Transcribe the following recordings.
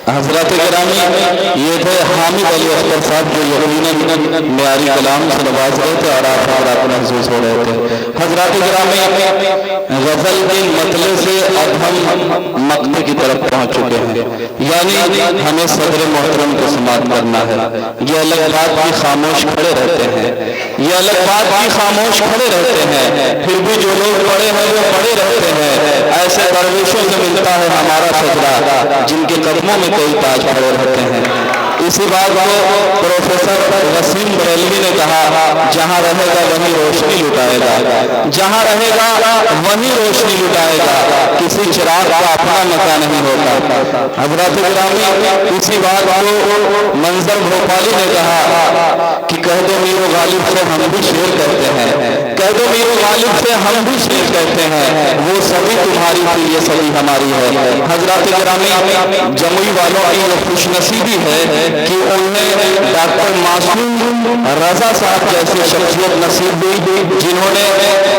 हजरत गिरामी ये थे हामिद अली अख्तर साहब जो यकीनन मेयारी कलाम से नवाज रहे थे और आप हजरात महसूस हो रहे थे। हजरत गिरामी गजल के मतले से अब हम मकते की तरफ पहुंच चुके हैं, यानी हमें सदर मोहतरम को समाप्त करना है। ये अलग बात भी खामोश खड़े रहते हैं, ये अलग बात भी खामोश खड़े रहते हैं, फिर भी जो लोग पड़े हैं वो पड़े रहते हैं। ऐसे दरवेशों से मिलता है हमारा सजदा जिनके कदमों में कई ताज खड़े रहते हैं। इसी बात को प्रोफेसर वसीम बरेलवी ने कहा, जहां रहेगा वहीं रोशनी लुटाएगा, जहां रहेगा वहीं रोशनी लुटाएगा, किसी चिराग का अपना नशा नहीं होता। हजरत गिरामी इसी बात को मंजर भोपाली ने कहा कि कह दो मीर गालिब से हम भी शेर कहते हैं, कह दो मीर गालिब से हम भी शेर कहते हैं, वो सभी तुम्हारी थी ये सभी हमारी है। हजरत गिरामी जमुई वालों की ये खुशनसीबी है कि उन्हें डॉक्टर मासूम रजा साहब जैसी शख्सियत नसीब हुई जिन्होंने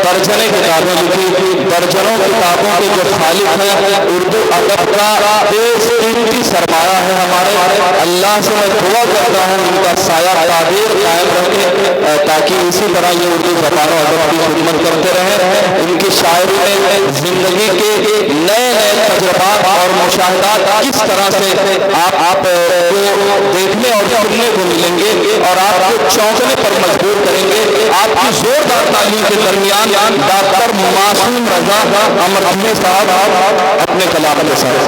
दर्जने किताबें लिखी। दर्जनों किताबों के जो खालिक हैं उर्दू अदब का बेशकीमती सरमाया है हमारे। अल्लाह से मैं दुआ करता हूँ इनका साया ताबीर कायम रखे ताकि इसी तरह ये उर्दू ज़बान और अदब की खिदमत करते रहें। उनकी शायरी में जिंदगी के नए नए तजुर्बात और मुशाहिदात किस तरह से आप देखने और सुनने को मिलेंगे और आपको चौंकने पर मजबूर करेंगे। आपकी जोरदार तालीम के दरमियान डॉक्टर मासूम रजा अमर साहब अपने कलाम के साथ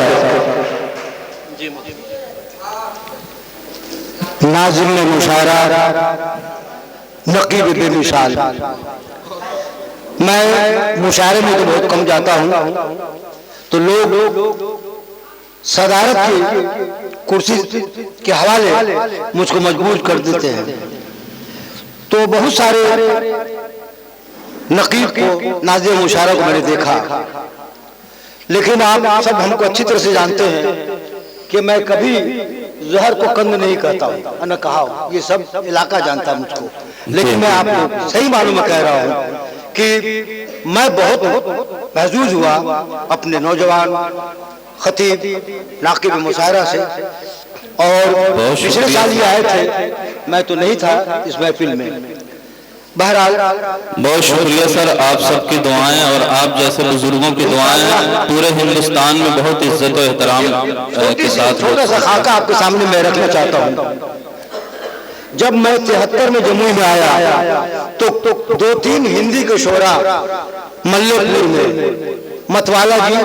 नाज़िम ने मुशायरा नकीब बेमिसाल। मैं मुशायरे में तो बहुत कम जाता हूँ, तो लोग सदारत की कुर्सी के हवाले मुझको मजबूर कर देते हैं। तो बहुत सारे नकीब को नाज़िम मुशायरा को मैंने देखा, लेकिन आप सब हमको अच्छी तरह से जानते हैं कि मैं कभी जहर को कंद नहीं कहता हूँ, न कहा, ये सब इलाका जानता है मुझको। लेकिन मैं आपको सही मालूम कह रहा हूँ कि मैं बहुत महजूज हुआ अपने नौजवान खतीब नाकिब मुशायरा से। और पिछले साल ये आए थे, मैं तो नहीं था इस महफिल में। बहरहाल बहुत शुक्रिया सर, आप सबकी दुआएं और आप जैसे बुजुर्गों की दुआएं पूरे हिंदुस्तान में बहुत इज्जत और एहतराम के साथ। छोटा सा खाका आपके सामने मैं रखना चाहता हूँ। जब मैं 73 में जमुई में आया तो 2-3 हिंदी के शोरा मल्लेपुर में, मतवाला जी,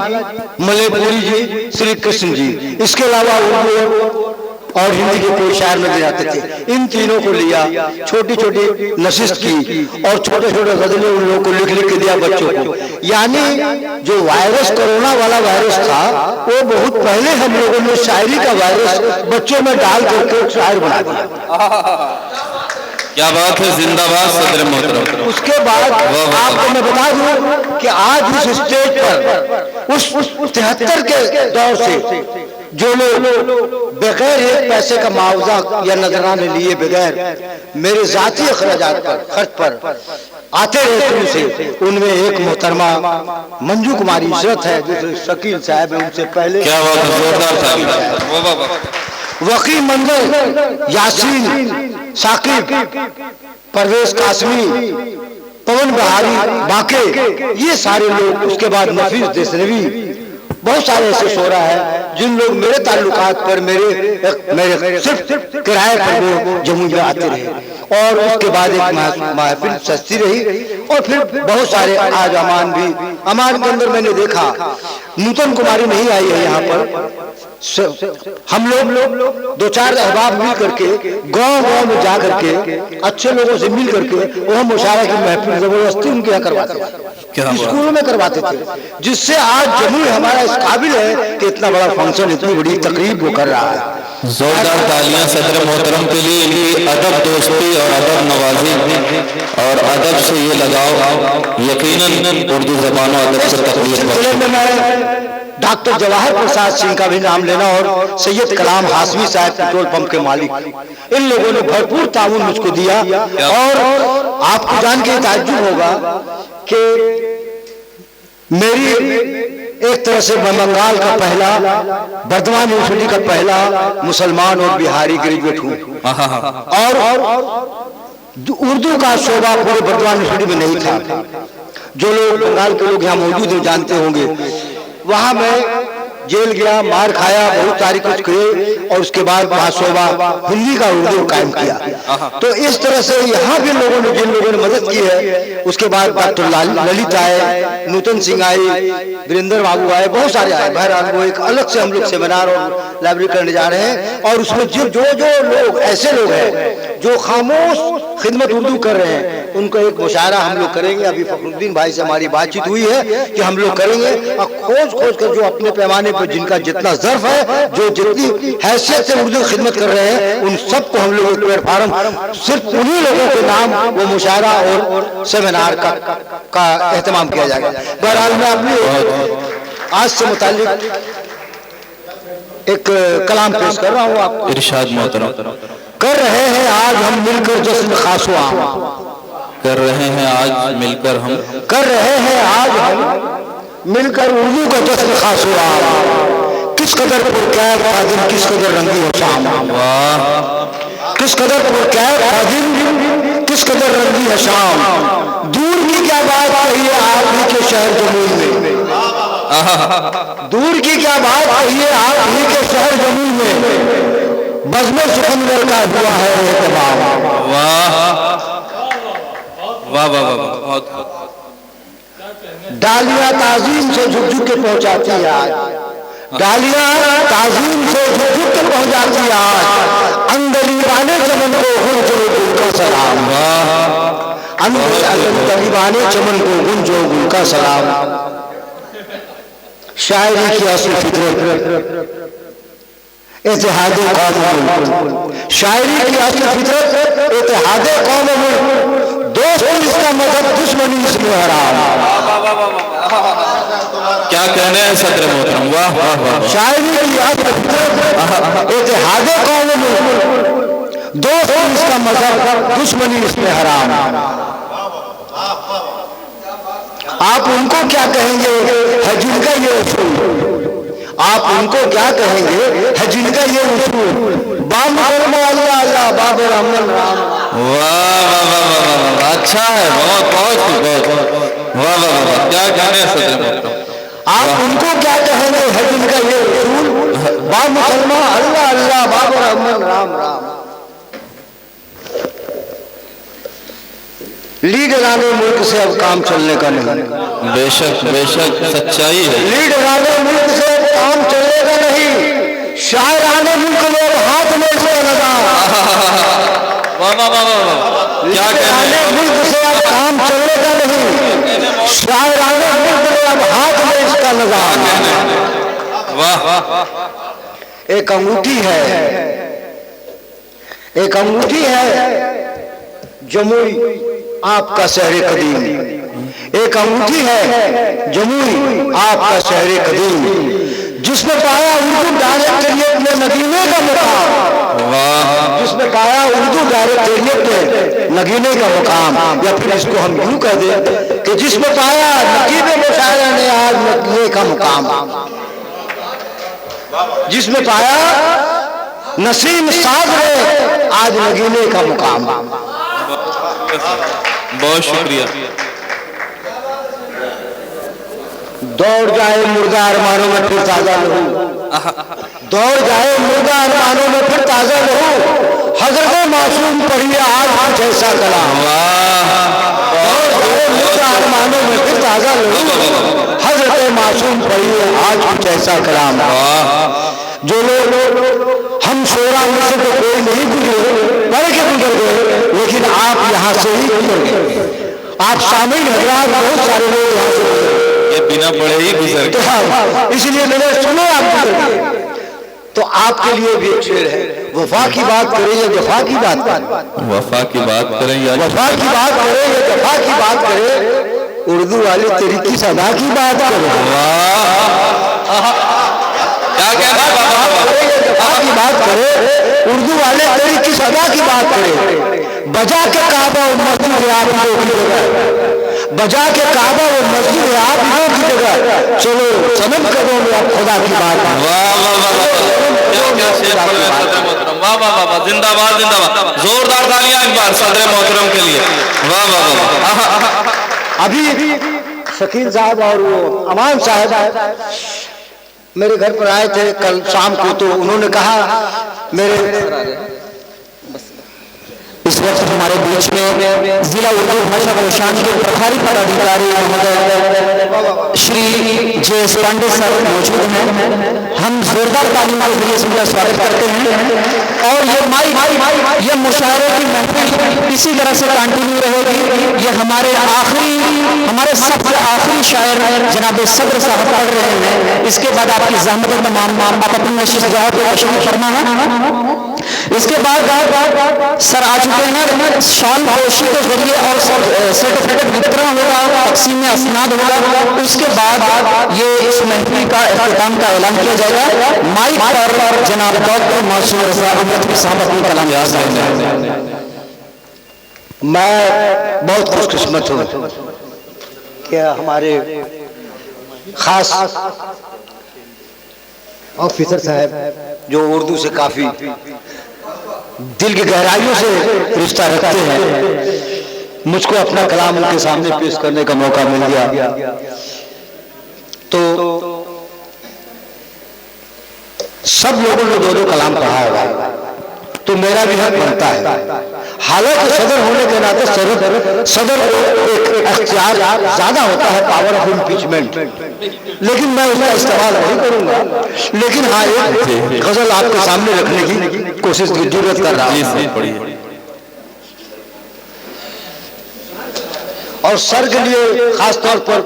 मल्लेपुरी जी, श्री कृष्ण जी, इसके अलावा उर्दू और हिंदी के कोई शायर नजर आते थे। इन तीनों को लिया, छोटी छोटी नशिस्त की और छोटे छोटे गजलें उन लोगों को लिख लिख के दिया बच्चों को। यानी जो वायरस, कोरोना वाला वायरस था, वो बहुत पहले हम लोगों ने शायरी का वायरस बच्चों में डाल करके शायर बना दिया। क्या बात है, जिंदाबाद सदर मोहतरम। उसके बाद आपको मैं बता दूं कि आज उस स्टेज पर उस 73 के दौर से जो लोग बगैर एक पैसे का मुआवजा या नजराने लिए बगैर मेरे जाती अखराजात पर खर्च पर आते रहे शुरू से, उनमें एक मोहतरमा मंजू कुमारी इशरत है, जो शकील साहब है, उनसे पहले क्या बात है, जोरदार ताली। वकी मंजर, यासीन साकिब, परवेज कासमी, पवन बहारी बाके, ये सारे लोग। उसके बाद नफीस देसनवी, बहुत सारे ऐसे शोरा है जिन लोग मेरे ताल्लुकात पर मेरे सिर्फ किराए पर वो जमुई में आते रहे। और उसके बाद एक महफिल सस्ती रही और फिर बहुत सारे आज अमान भी। अमान के अंदर मैंने देखा नूतन कुमारी नहीं आई है यहाँ पर। हम लोग 2-4 अहबाब मिल करके गांव में जा करके अच्छे लोगों से मिल करके वह मुशायरा की महफिल जबरदस्ती उनके यहाँ करवाते थे, स्कूलों में करवाते थे, जिससे आज जमुई हमारा इस काबिल है कि इतना बड़ा फंक्शन, इतनी बड़ी तकरीब वो कर रहा है। जोरदार तालियां सदर मोहतरम के लिए, इनकी अदब दोस्ती और अदब नवाजी और अदब से ये लगाव यकीनन उर्दू ज़बान और अदब से तकलीफ। डॉक्टर जवाहर प्रसाद सिंह का भी नाम लेना और सैयद कलाम हाशमी साहब पेट्रोल पंप के मालिक, इन लोगों ने भरपूर ताउन मुझको दिया। और आपको जान के ताज्जुब होगा कि मेरी एक तरह से बंगाल का पहला, वर्धमान यूनिवर्सिटी का पहला मुसलमान और बिहारी ग्रेजुएट हूँ। और उर्दू का शोभा पूरे वर्धमान यूनिवर्सिटी में नहीं था। जो लोग बंगाल के लोग यहाँ मौजूद हैं जानते होंगे, वहां मैं जेल गया, मार खाया, बहुत सारी कुछ किए और उसके बाद वहां शोभा हिंदी का उर्दू कायम किया। तो इस तरह से यहाँ भी लोगों ने, जिन लोगों ने मदद की है, उसके बाद डॉक्टर ललित आए, नूतन सिंह आए, वीरेंद्र बाबू आए, बहुत सारे आए। बहरहाल वो एक अलग से हम लोग सेमिनार और लाइब्रेरी करने जा रहे हैं और उसमें जो जो लोग ऐसे लोग हैं जो खामोश खिदमत उर्दू कर रहे हैं, उनको एक मुशायरा हम लोग करेंगे। अभी फखरुद्दीन भाई से हमारी बातचीत हुई है कि हम लोग करेंगे और खोज कर जो अपने पैमाने पर जिनका जितना ज़र्फ है, जो जितनी हैसियत से उर्दू खिदमत कर रहे हैं, उन सबको हम लोग प्लेटफार्म सिर्फ उन्हीं लोगों के नाम वो मुशायरा और सेमिनार का एहतमाम किया जाएगा। बहरहाल मैं अपनी आज से मुताल्लिक एक कलाम पेश कर रहा हूँ आपको। इरशाद मोहतरम। कर रहे हैं आज हम मिलकर जश्न खासो आम, कर रहे हैं आज मिलकर हम, कर रहे हैं आज हम मिलकर उर्दू का जश्न खासो आम। किस कदर पुरकैद कादिम, किस कदर रंगी हो शाम, किस कदर पुरकैद कादिम, किस कदर रंगी है शाम। दूर की क्या बात कही है आप ही के शहर जमूई में, दूर की क्या बात कही है आप ही के शहर जमूई में, बज़्म सुखनवर का हुआ है एहतमाम। वाह वाह वाह वाह, बहुत डालियां ताजीम से झुक झुक के पहुंचाती है आज, डालियां ताजीम से झुक झुक के पहुंचाती है आज। अंदलीबाने चमन को गुंजो गुल का सलाम, अंदलीबाने चमन को गुंजो गुल का सलाम। शायरी की असली फितरत इत्तेहादे कौम, शायरी की असली फितरत इत्तेहादे कौम मुल्क, दोस्त इसका मजहब दुश्मनी इसमें हराम। क्या कहने हैं सदर मोहतरम, वाह वाह वाह। शायरी की असली फितरत इत्तेहादे कौम मुल्क, दोस्त इसका मजहब दुश्मनी इसमें हराम। आप उनको क्या कहेंगे है जिनका ये उसूल, आप उनको क्या कहेंगे है जिनका ये उसूल, बामुकरमा अल्लाह अल्लाह बाब रहमान राम। वाह वाह वाह वाह वाह, अच्छा है, बहुत बहुत बहुत, वाह वाह वाह, क्या कहने हैं सदर मोहतरम। आप उनको क्या कहेंगे है जिनका ये उसूल, बामुकरमा अल्लाह अल्लाह बाब रहमान राम राम। लीडराने मुल्क से अब काम चलने का नहीं, बेशक बेशक सच्चाई है। लीडराने मुल्क से अब काम चलेगा नहीं, शायराने मुल्क लोग हाथ में से लगा। वाह वाह वाह वाह, क्या लीडराने मुल्क से अब काम चलेगा नहीं, शायराने मुल्क ने अब हाथ में इसका लगा। वाह, एक अंगूठी है, एक अंगूठी है जमुई आपका शहर कदीम, एक अंगूठी है जमुई आपका शहर कदीम, जिसमें पाया उर्दू डायरेक्टरेट में नगीने का मुकाम, जिसमें पाया उर्दू डायरेक्टरेट में नगीने का मुकाम, या फिर इसको हम यूं कह दें कि जिसमें पाया नकीब मुशायरा ने आज नगीने का मुकाम, जिसमें पाया नसीम साद ने आज नगीने का मुकाम। बहुत शुक्रिया। दौड़ जाए मुर्गा अरमानों में फिर ताजा लहू, दौड़ जाए मुर्गा अरमानों में फिर ताजा लहू, हजरत मासूम पढ़िए आज कुछ ऐसा कलाम। दौड़ जाए मुर्गा अरमानों में फिर ताजा लहू, हजरत मासूम पढ़िए आज कुछ ऐसा कलाम। जो लोग हम शोरा में से तो कोई नहीं गुजरे, पढ़ के गुजर गए, लेकिन आप यहाँ से ही गुजर गए। आप शामिल हजरात बहुत सारे लोग यहाँ से गुजरे, ये बिना पढ़े ही गुजर गए, इसलिए मैंने सुने आप गुजर गए। तो आपके लिए भी एक शेर है, वफा की बात करें या जफा की बात करें, वफा की बात करें या वफा की बात करें या जफा की बात करें, उर्दू वाले तरीके सदा की बात करें। क्या कहना है की बात करे, उर्दू वाले तेरी की सदा की बात करे, बजा के काबा और मस्जिद आप लोगों की जगह, बजा के काबा वो मस्जिद है आप लोगों की जगह, चलो सनम कदमों में आप खुदा की बात है। वाह वाह वाह, क्या शेर पढ़े सदर मोहतरम, वाह वाह वाह, जिंदाबाद जिंदाबाद, जोरदार तालियां एक बार सदर मोहतरम के लिए, वाह वाह वाह। अभी शकील साहब और वो अमान साहब मेरे घर पर आए थे कल शाम को, तो उन्होंने कहा मेरे इस वक्त हमारे बीच में जिला उर्दू भाषा कोषांग के प्रभारी पदाधिकारी महोदय Shri J S Pandey sir मौजूद हैं। हम जोरदार तालियों के लिए उनका स्वागत करते हैं और ये मुशायरे की महफिल इसी तरह से कंटिन्यू रहेगी। ये हमारे सबसे आखिरी शायर जनाब सदर साहब पढ़ रहे हैं, इसके बाद आपकी ज़हमत तमाम आप अपनी नशिस्तगाह पे तशरीफ फरमा है। इसके बाद सर आ चुके हैं, शाल पोशी के जरिए और सर्टिफिकेट वितरण होगा, तकसीम असनाद होगा, उसके बाद ये इस महफिल का इख्तिताम का ऐलान किया जाएगा। माइक पर जनाब डॉक्टर मासूम रज़ा अहमद साहब अपनी कलाम याद करेंगे। मैं बहुत खुशकिस्मत हूँ कि हमारे खास ऑफिसर साहब जो उर्दू से काफी दिल की गहराइयों से रिश्ता रखते हैं, मुझको अपना कलाम उनके सामने पेश करने का मौका मिल गया। तो सब लोगों ने दो कलाम पढ़ा होगा, तो मेरा भी हक बनता है। हालांकि सदर होने के नाते सदर को एक अख्तियार ज्यादा होता है, पावर ऑफ इम्पीचमेंट, लेकिन मैं उसका इस्तेमाल नहीं करूंगा। लेकिन हाँ, एक गजल आपके सामने रखने की कोशिश की जरूरत कर रहा हूं और सर के लिए खास तौर पर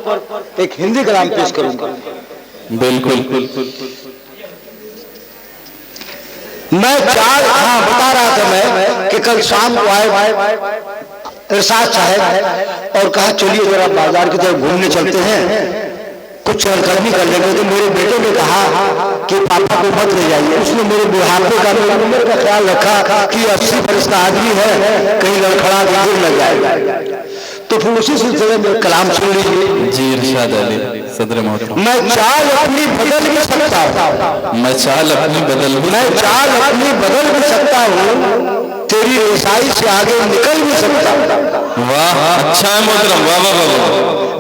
एक हिंदी कलाम पेश करूंगा। बिल्कुल मैं बता रहा था मैं कि कल शाम को आए इरशाद साहब और कहा चलिए जरा बाजार की तरफ घूमने चलते हैं, कुछ चहलकदमी कर लेंगे। तो मेरे बेटे ने कहा कि पापा को मत ले जाइए। उसने मेरे बुढ़ापे का, मेरी उम्र का ख्याल रखा कि 80 वर्ष का आदमी है, कहीं लड़खड़ा के गिर न जाए। तो फिर उसी सिलसिले में कलाम सुन लीजिए। जी इरशाद अली सदर मोहतरम। मैं चाल अपनी बदल भी सकता हूँ, मैं चाल अपनी बदल भी सकता हूँ, तेरी रसाई से आगे निकल भी सकता हूँ। वाह अच्छा है मोहतरम, वाह वाह वाह।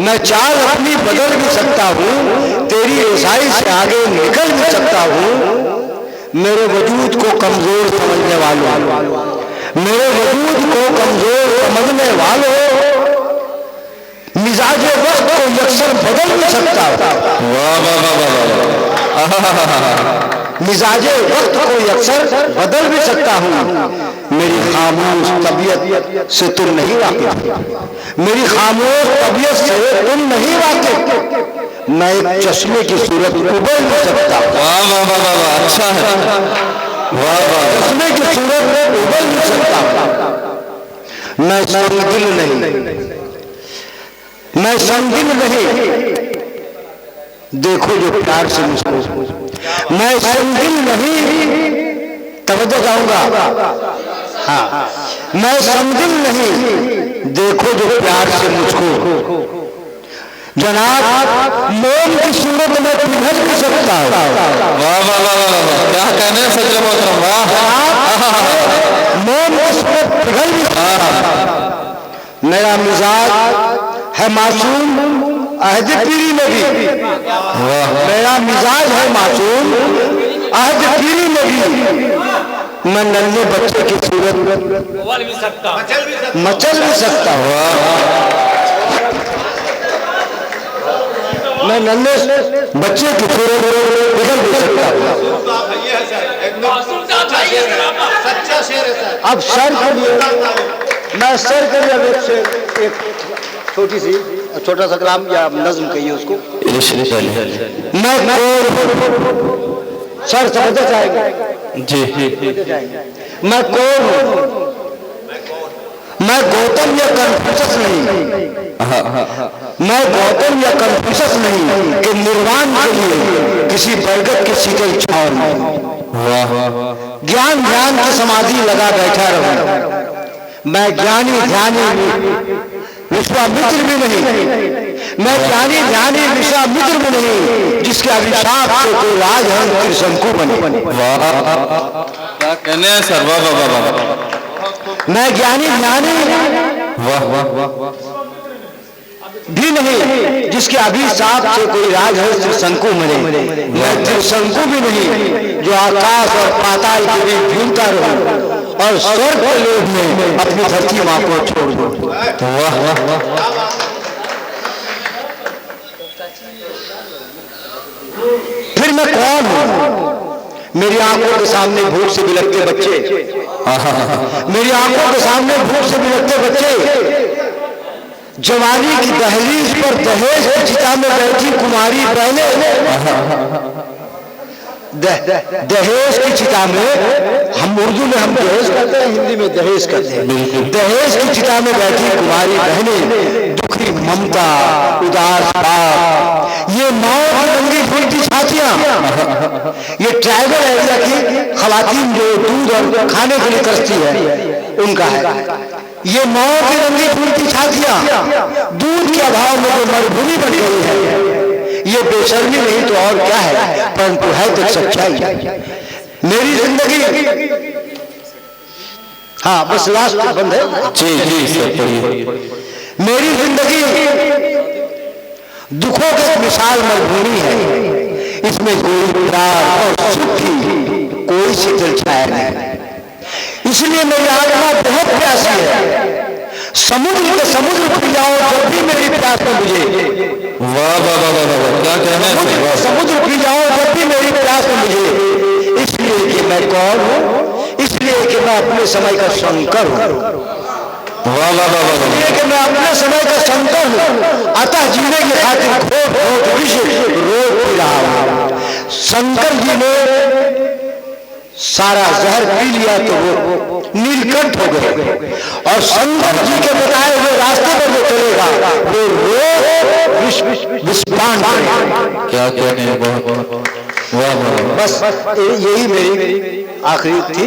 मैं चाल अपनी बदल भी सकता हूँ, तेरी रसाई से आगे निकल भी सकता हूँ। मेरे वजूद को कमजोर समझने वालों, मेरे वजूद को कमजोर समझने वालों, मिजाज वक्त को यकसर बदल भी सकता हूँ। वाह वाह वाह वाह। मिजाज वक्त को यकसर बदल भी सकता हूँ। मेरी खामोश तबीयत से तुम नहीं वाकिफ, मेरी खामोश तबीयत से तुम नहीं वाकिफ। मैं एक चश्मे की सूरत उबल भी सकता हूँ। वाह वाह वाह वाह, अच्छा है, वाह वाह। चश्मे की सूरत उबल भी सकता हूँ। मैं संदिल नहीं, मैं संदिल नहीं, देखो जो प्यार से मुझको। मैं संदिल नहीं, तवज्जो चाहूंगा, हाँ, मैं संदिल नहीं, देखो जो प्यार से मुझको। जनाब मोम की सूरत में पिघल भी सकता हूँ। वाह वाह वाह, क्या कहने हैं सदर मोहतरम, वाह। मोम की सूरत पिघल भी सकता हूँ। मेरा मिजाज है मासूम अहद पीरी में भी, मेरा मिजाज है मासूम अहद पीरी में भी। मैं नन्हे बच्चे की सूरत मचल भी सकता हूँ। मैं नन्हे बच्चे की सूरत पिघल भी सकता हूँ। अब सर के लिए, मैं सर के लिए एक छोटी सी छोटा सा कलाम या नज्म कहिए उसको। मैं सर समझना चाहेंगे जी। मैं कौन हूँ? मैं गौतम या कन्फ्यूशस नहीं, मैं गौतम या कन्फ्यूशस नहीं कि निर्वाण के लिए किसी बरगद की शीतल छांव में ज्ञान ध्यान की समाधि लगा बैठा रहूं। मैं ज्ञानी ध्यानी विश्वामित्र भी नहीं, मैं ज्ञानी ध्यानी विश्वामित्र भी नहीं, जिसके अभिशाप से कोई राजहंस त्रिशंकु बने। क्या कहने हैं सर, वाह वाह वाह वाह। मैं ज्ञानी ध्यानी वाह वाह वाह भी नहीं, जिसके अभिशाप से कोई राजहंस त्रिशंकु बने। मैं त्रिशंकु भी नहीं, जो आकाश और पाताल के बीच झूलता रहूं और स्वर्ग के लोक में अपनी धरती माँ को छोड़ दूं। वाह वाह वाह। फिर मैं कौन हूं? मेरी आंखों के सामने भूख से बिलखते बच्चे, मेरी आंखों के सामने भूख से बिलखते बच्चे, जवानी की दहलीज पर दहेज की चिता में बैठी कुमारी बहने। दहेज की चिता में, हम उर्दू में हम दहेज करते हैं, हिंदी में दहेज करते हैं। दहेज की चिता में बैठी कुमारी बहनें, दुखी ममता, उदास बाप, ये माओ की नंगी फूलती छातियां, ये ट्राइबल एरिया की खवातीन जो दूध और खाने के लिए तरसती है, उनका है। ये माओ की नंगी फूलती छातियां, दूध के अभाव में जो मरुभूमि बन गई है, ये बेशर्मी नहीं तो और क्या है, परंतु है तो सच्चाई। मेरी जिंदगी, हाँ बस लास्ट बंद है जी जी सर पढ़िए। मेरी जिंदगी दुखों की मिसाल मरुभूमि है, इसमें कोई प्यार और सुख की कोई शीतल छाया नहीं। इसलिए मेरी आत्मा बहुत प्यासी है, समुद्र के समुद्र पी जाओ जब भी मेरी प्यास में बुझे। वाह वाह वाह वाह वाह, क्या कहने हैं। समुद्र पी जाओ जब भी मेरी प्यास में बुझे, इसलिए कि मैं कौन हूँ, इसलिए कि मैं अपने समय का शंकर हूँ। वाह वाह वाह वाह। इसलिए कि मैं अपने समय का शंकर हूँ, अतः जीने की खातिर घोट घोट विष रोग पी रहा हूँ। शंकर जी ने सारा जहर पी लिया तो वो नीलकंठ हो गए, और शंकर जी के बताए हुए रास्ते पर जो चलेगा वो रोग विस्पान करेगा। क्या कहने हैं, बहुत वाह वाह। बस यही मेरी आखिरी थी।